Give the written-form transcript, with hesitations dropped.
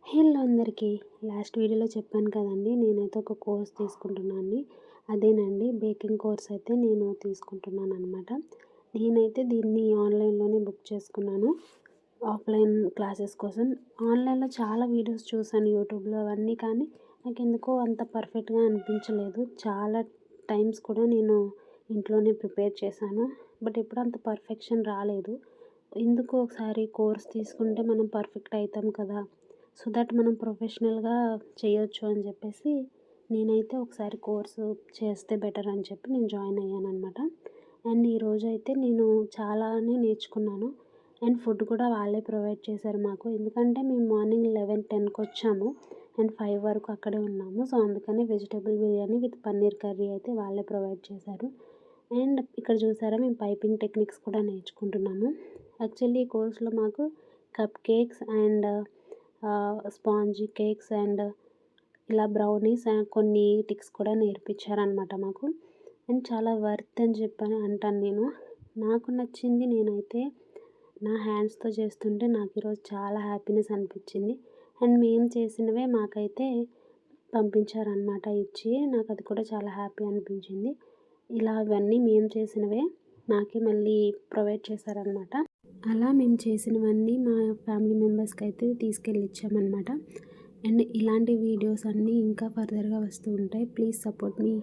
Hello అందరికీ. Last వీడియోలో చెప్పాను కదండీ! నేనైతే ఒక కోర్స్ తీసుకుంటున్నానని. అదేనండి బేకింగ్ కోర్స్ అయితే నేను తీసుకుంటున్నాననమాట. నేనైతే దీన్ని ఆన్‌లైన్‌లోనే బుక్ చేసుకున్నాను. ఆఫ్‌లైన్ క్లాసెస్ కోసం. ఆన్‌లైన్‌లో చాలా వీడియోస్ చూసాను యూట్యూబ్‌లో అవన్నీ, కానీ నాకెందుకో అంత పర్ఫెక్ట్‌గా అనిపించలేదు. చాలా టైమ్స్ కూడా నేను ఇంట్లోనే ప్రిపేర్ చేశాను. బట్ ఎప్పుడు అంత పర్ఫెక్షన్ రాలేదు. ఎందుకు ఒకసారి కోర్స్ తీసుకుంటే మనం పర్ఫెక్ట్ అయితాం కదా! సో దట్ మనం ప్రొఫెషనల్‌గా చేయొచ్చు అని చెప్పేసి నేనైతే ఒకసారి కోర్సు చేస్తే బెటర్ అని చెప్పి నేను జాయిన్ అయ్యాననమాట. అండ్ ఈరోజైతే నేను చాలానే నేర్చుకున్నాను. అండ్ ఫుడ్ కూడా వాళ్ళే ప్రొవైడ్ చేశారు మాకు. ఎందుకంటే మేము మార్నింగ్ 11, 10కి వచ్చాము. అండ్ 5 వరకు అక్కడే ఉన్నాము. సో అందుకని vegetable biryani with paneer curry అయితే వాళ్ళే ప్రొవైడ్ చేశారు. అండ్ ఇక్కడ చూసారా మేము పైపింగ్ టెక్నిక్స్ కూడా నేర్చుకుంటున్నాము. యాక్చువల్లీ ఈ కోర్స్‌లో మాకు cup cakes and spongy cakes and ఇలా బ్రౌనీస్ అండ్ కొన్ని టిక్స్ కూడా నేర్పించారనమాట మాకు. అండ్ చాలా వర్త్ అని చెప్పని అంటాను నేను. నాకు నచ్చింది నేనైతే నా హ్యాండ్స్‌తో చేస్తుంటే నాకు ఈరోజు చాలా హ్యాపీనెస్ అనిపించింది. అండ్ మేము చేసినవే మాకైతే పంపించారనమాట ఇచ్చి. నాకు అది కూడా చాలా హ్యాపీ అనిపించింది. ఇలా ఇవన్నీ మేము చేసినవే నాకే మళ్ళీ ప్రొవైడ్ చేశారనమాట. అలా మేము చేసినవన్నీ మా ఫ్యామిలీ మెంబర్స్‌కి అయితే తీసుకెళ్ళి ఇచ్చామనమాట. అండ్ ఇలాంటి వీడియోస్ అన్నీ ఇంకా ఫర్దర్‌గా వస్తూ ఉంటాయి. Please support me.